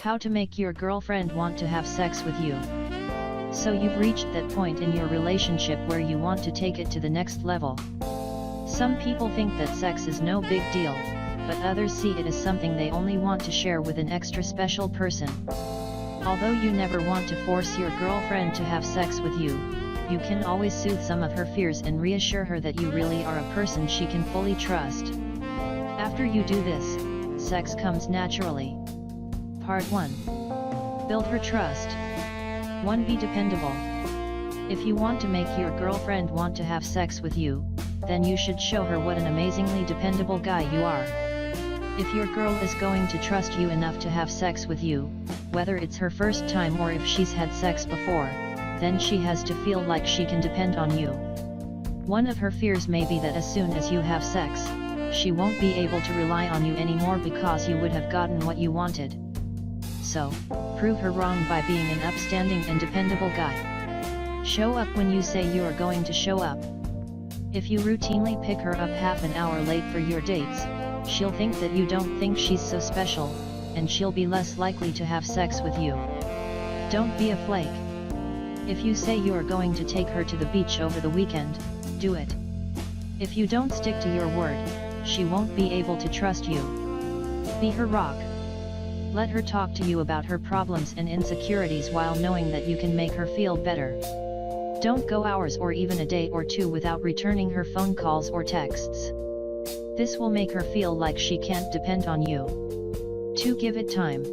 How to make your girlfriend want to have sex with you. So you've reached that point in your relationship where you want to take it to the next level. Some people think that sex is no big deal, but others see it as something they only want to share with an extra special person. Although you never want to force your girlfriend to have sex with you, you can always soothe some of her fears and reassure her that you really are a person she can fully trust. After you do this, sex comes naturally. Part 1. Build her trust. 1. Be dependable. If you want to make your girlfriend want to have sex with you, then you should show her what an amazingly dependable guy you are. If your girl is going to trust you enough to have sex with you, whether it's her first time or if she's had sex before, then she has to feel like she can depend on you. One of her fears may be that as soon as you have sex, she won't be able to rely on you anymore because you would have gotten what you wanted. So, prove her wrong by being an upstanding and dependable guy. Show up when you say you are going to show up. If you routinely pick her up half an hour late for your dates, she'll think that you don't think she's so special, and she'll be less likely to have sex with you. Don't be a flake. If you say you are going to take her to the beach over the weekend, do it. If you don't stick to your word, she won't be able to trust you. Be her rock. Let her talk to you about her problems and insecurities while knowing that you can make her feel better. Don't go hours or even a day or two without returning her phone calls or texts. This will make her feel like she can't depend on you. 2. Give it time.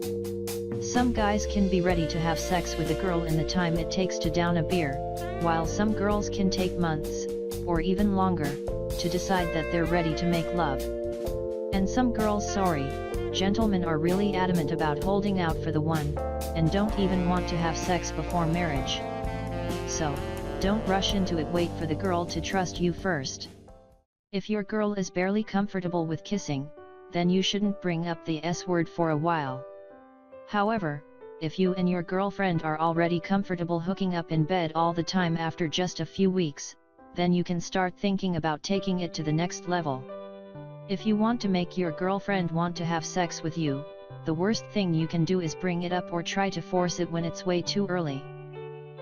Some guys can be ready to have sex with a girl in the time it takes to down a beer, while some girls can take months, or even longer, to decide that they're ready to make love. And some girls, gentlemen, are really adamant about holding out for the one, and don't even want to have sex before marriage. So, don't rush into it, wait for the girl to trust you first. If your girl is barely comfortable with kissing, then you shouldn't bring up the S word for a while. However, if you and your girlfriend are already comfortable hooking up in bed all the time after just a few weeks, then you can start thinking about taking it to the next level. If you want to make your girlfriend want to have sex with you, the worst thing you can do is bring it up or try to force it when it's way too early.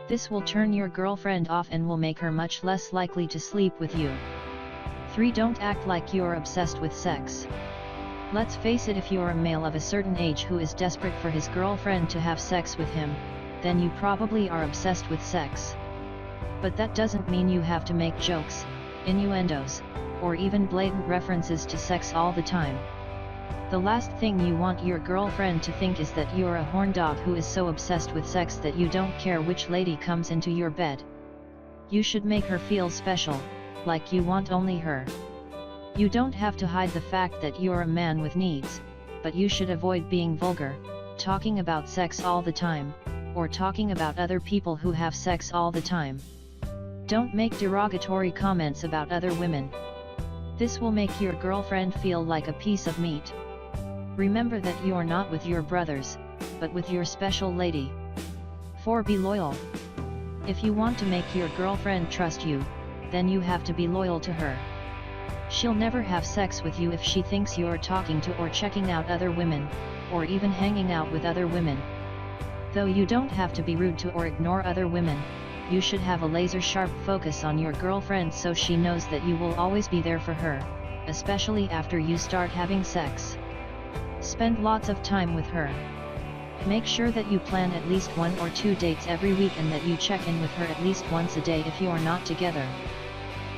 This will turn your girlfriend off and will make her much less likely to sleep with you. 3. Don't act like you're obsessed with sex. Let's face it, if you're a male of a certain age who is desperate for his girlfriend to have sex with him, then you probably are obsessed with sex. But that doesn't mean you have to make jokes, innuendos, or even blatant references to sex all the time. The last thing you want your girlfriend to think is that you're a horn dog who is so obsessed with sex that you don't care which lady comes into your bed. You should make her feel special, like you want only her. You don't have to hide the fact that you're a man with needs, but you should avoid being vulgar, talking about sex all the time, or talking about other people who have sex all the time. Don't make derogatory comments about other women. This will make your girlfriend feel like a piece of meat. Remember that you're not with your brothers, but with your special lady. 4. Be loyal. If you want to make your girlfriend trust you, then you have to be loyal to her. She'll never have sex with you if she thinks you're talking to or checking out other women, or even hanging out with other women. Though you don't have to be rude to or ignore other women, you should have a laser-sharp focus on your girlfriend so she knows that you will always be there for her, especially after you start having sex. Spend lots of time with her. Make sure that you plan at least 1 or 2 dates every week and that you check in with her at least once a day if you're not together.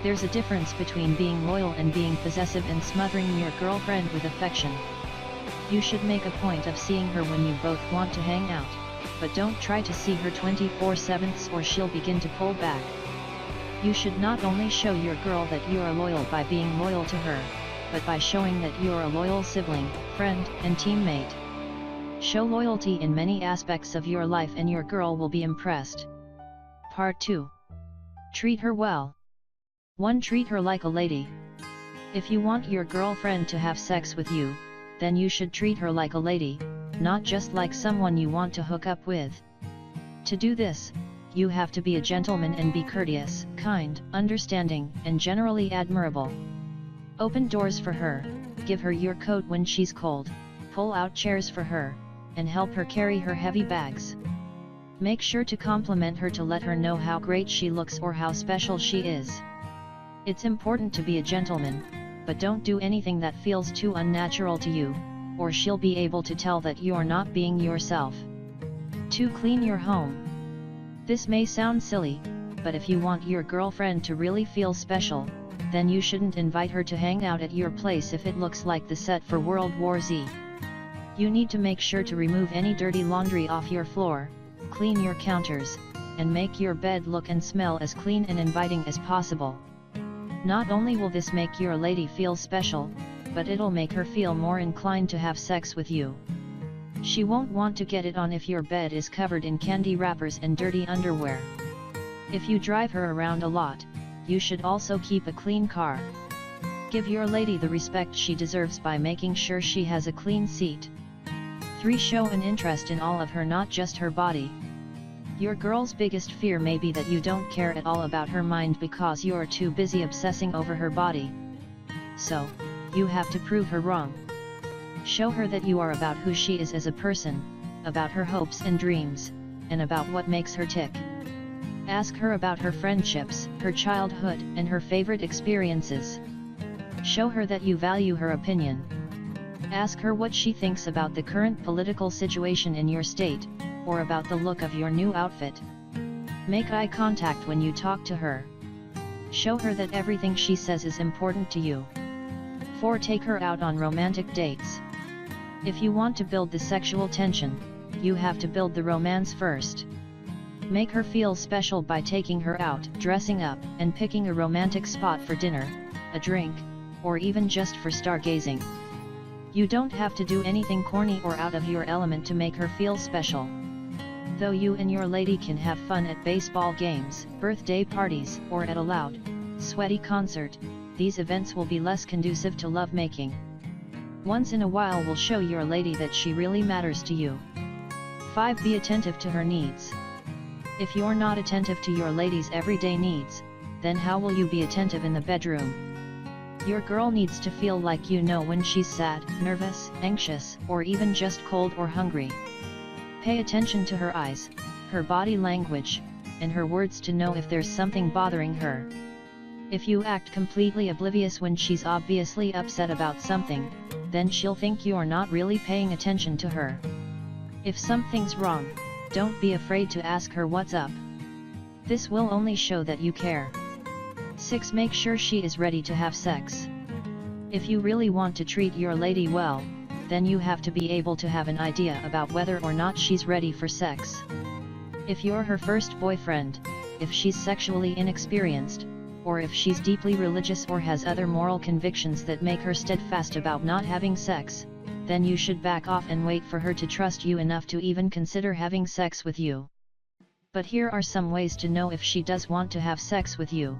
There's a difference between being loyal and being possessive and smothering your girlfriend with affection. You should make a point of seeing her when you both want to hang out, but don't try to see her 24/7 or she'll begin to pull back. You should not only show your girl that you are loyal by being loyal to her, but by showing that you're a loyal sibling, friend, and teammate. Show loyalty in many aspects of your life and your girl will be impressed. Part 2. Treat her well. 1. Treat her like a lady. If you want your girlfriend to have sex with you, then you should treat her like a lady, not just like someone you want to hook up with. To do this, you have to be a gentleman and be courteous, kind, understanding, and generally admirable. Open doors for her, give her your coat when she's cold, pull out chairs for her, and help her carry her heavy bags. Make sure to compliment her to let her know how great she looks or how special she is. It's important to be a gentleman, but don't do anything that feels too unnatural to you, or she'll be able to tell that you're not being yourself. 2. Clean your home. This may sound silly, but if you want your girlfriend to really feel special, then you shouldn't invite her to hang out at your place if it looks like the set for World War Z. You need to make sure to remove any dirty laundry off your floor, clean your counters, and make your bed look and smell as clean and inviting as possible. Not only will this make your lady feel special, but it'll make her feel more inclined to have sex with you. She won't want to get it on if your bed is covered in candy wrappers and dirty underwear. If you drive her around a lot, you should also keep a clean car. Give your lady the respect she deserves by making sure she has a clean seat. 3. Show an interest in all of her, not just her body. Your girl's biggest fear may be that you don't care at all about her mind because you're too busy obsessing over her body. So, you have to prove her wrong. Show her that you are about who she is as a person, about her hopes and dreams, and about what makes her tick. Ask her about her friendships, her childhood, and her favorite experiences. Show her that you value her opinion. Ask her what she thinks about the current political situation in your state, or about the look of your new outfit. Make eye contact when you talk to her. Show her that everything she says is important to you. 4. Take her out on romantic dates. If you want to build the sexual tension, you have to build the romance first. Make her feel special by taking her out, dressing up, and picking a romantic spot for dinner, a drink, or even just for stargazing. You don't have to do anything corny or out of your element to make her feel special. Though you and your lady can have fun at baseball games, birthday parties, or at a loud, sweaty concert, these events will be less conducive to lovemaking. Once in a while will show your lady that she really matters to you. 5. Be attentive to her needs. If you're not attentive to your lady's everyday needs, then how will you be attentive in the bedroom? Your girl needs to feel like you know when she's sad, nervous, anxious, or even just cold or hungry. Pay attention to her eyes, her body language, and her words to know if there's something bothering her. If you act completely oblivious when she's obviously upset about something, then she'll think you're not really paying attention to her. If something's wrong, don't be afraid to ask her what's up. This will only show that you care. 6. Make sure she is ready to have sex. If you really want to treat your lady well, then you have to be able to have an idea about whether or not she's ready for sex. If you're her first boyfriend, if she's sexually inexperienced, or if she's deeply religious or has other moral convictions that make her steadfast about not having sex, then you should back off and wait for her to trust you enough to even consider having sex with you. But here are some ways to know if she does want to have sex with you.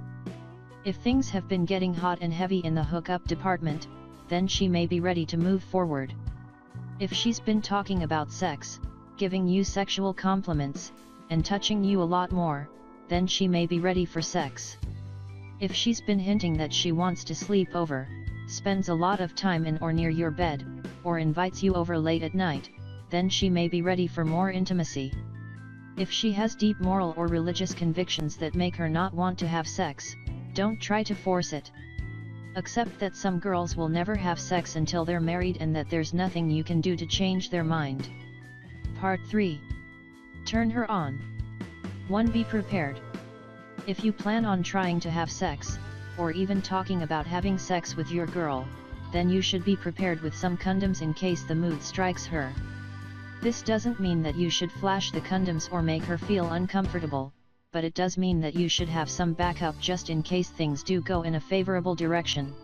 If things have been getting hot and heavy in the hookup department, then she may be ready to move forward. If she's been talking about sex, giving you sexual compliments, and touching you a lot more, then she may be ready for sex. If she's been hinting that she wants to sleep over, spends a lot of time in or near your bed, or invites you over late at night, then she may be ready for more intimacy. If she has deep moral or religious convictions that make her not want to have sex, don't try to force it. Accept that some girls will never have sex until they're married and that there's nothing you can do to change their mind. Part 3. Turn her on. 1. Be prepared. If you plan on trying to have sex, or even talking about having sex with your girl, then you should be prepared with some condoms in case the mood strikes her. This doesn't mean that you should flash the condoms or make her feel uncomfortable, but it does mean that you should have some backup just in case things do go in a favorable direction.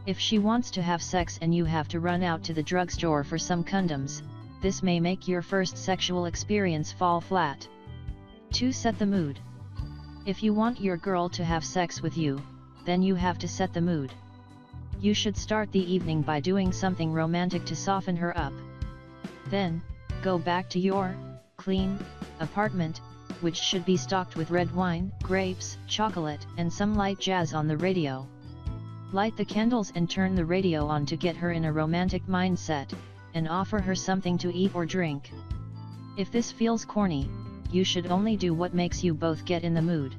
If she wants to have sex and you have to run out to the drugstore for some condoms, this may make your first sexual experience fall flat. 2. Set the mood. If you want your girl to have sex with you, then you have to set the mood. You should start the evening by doing something romantic to soften her up. Then, go back to your clean apartment, which should be stocked with red wine, grapes, chocolate, and some light jazz on the radio. Light the candles and turn the radio on to get her in a romantic mindset, and offer her something to eat or drink. If this feels corny, you should only do what makes you both get in the mood.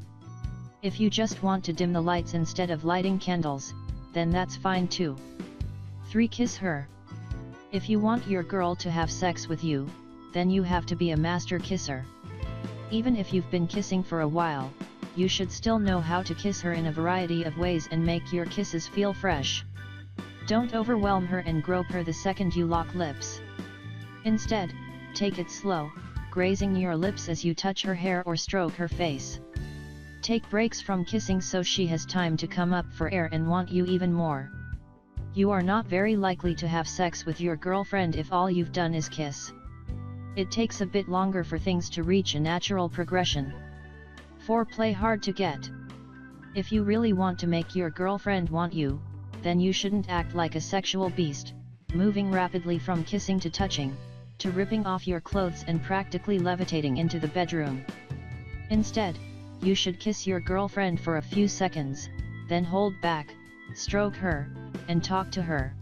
If you just want to dim the lights instead of lighting candles, then that's fine too. 3. Kiss her. If you want your girl to have sex with you, then you have to be a master kisser. Even if you've been kissing for a while, you should still know how to kiss her in a variety of ways and make your kisses feel fresh. Don't overwhelm her and grope her the second you lock lips. Instead, take it slow, grazing your lips as you touch her hair or stroke her face. Take breaks from kissing so she has time to come up for air and want you even more. You are not very likely to have sex with your girlfriend if all you've done is kiss. It takes a bit longer for things to reach a natural progression. 4. Play hard to get. If you really want to make your girlfriend want you, then you shouldn't act like a sexual beast, moving rapidly from kissing to touching, to ripping off your clothes and practically levitating into the bedroom. Instead, you should kiss your girlfriend for a few seconds, then hold back, stroke her, and talk to her.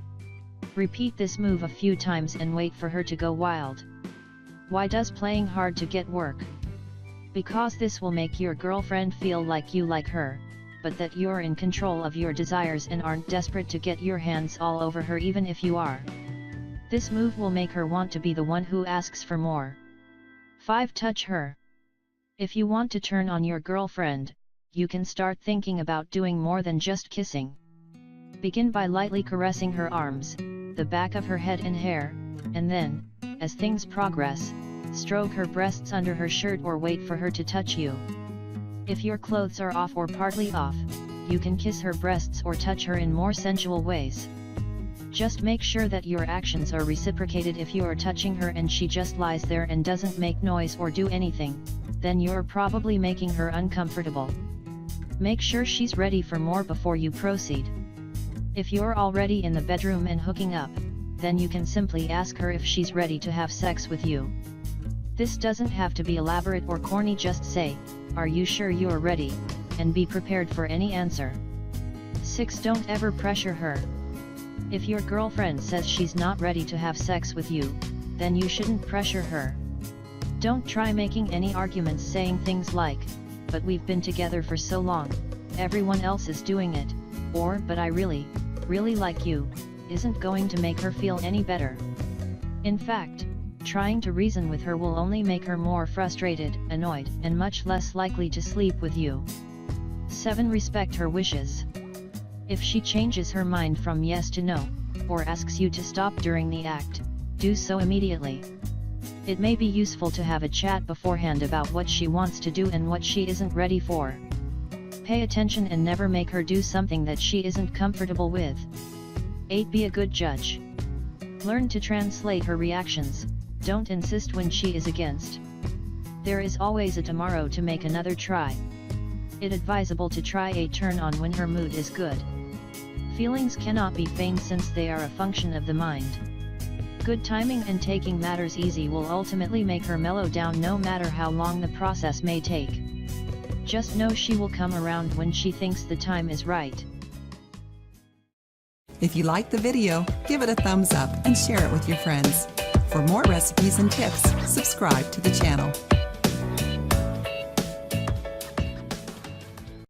Repeat this move a few times and wait for her to go wild. Why does playing hard to get work? Because this will make your girlfriend feel like you like her, but that you're in control of your desires and aren't desperate to get your hands all over her even if you are. This move will make her want to be the one who asks for more. 5. Touch her. If you want to turn on your girlfriend, you can start thinking about doing more than just kissing. Begin by lightly caressing her arms, the back of her head and hair, and then, as things progress, stroke her breasts under her shirt or wait for her to touch you. If your clothes are off or partly off, you can kiss her breasts or touch her in more sensual ways. Just make sure that your actions are reciprocated. If you are touching her and she just lies there and doesn't make noise or do anything, then you're probably making her uncomfortable. Make sure she's ready for more before you proceed. If you're already in the bedroom and hooking up, then you can simply ask her if she's ready to have sex with you. This doesn't have to be elaborate or corny, just say, "Are you sure you're ready?" and be prepared for any answer. 6. Don't ever pressure her. If your girlfriend says she's not ready to have sex with you, then you shouldn't pressure her. Don't try making any arguments saying things like, "But we've been together for so long, everyone else is doing it," or "But I really like you," isn't going to make her feel any better. In fact, trying to reason with her will only make her more frustrated, annoyed, and much less likely to sleep with you. 7. Respect her wishes. If she changes her mind from yes to no, or asks you to stop during the act, do so immediately. It may be useful to have a chat beforehand about what she wants to do and what she isn't ready for. Pay attention and never make her do something that she isn't comfortable with. 8. Be a good judge. Learn to translate her reactions, don't insist when she is against. There is always a tomorrow to make another try. It's advisable to try a turn on when her mood is good. Feelings cannot be feigned since they are a function of the mind. Good timing and taking matters easy will ultimately make her mellow down no matter how long the process may take. Just know she will come around when she thinks the time is right. If you liked the video, give it a thumbs up and share it with your friends. For more recipes and tips, subscribe to the channel.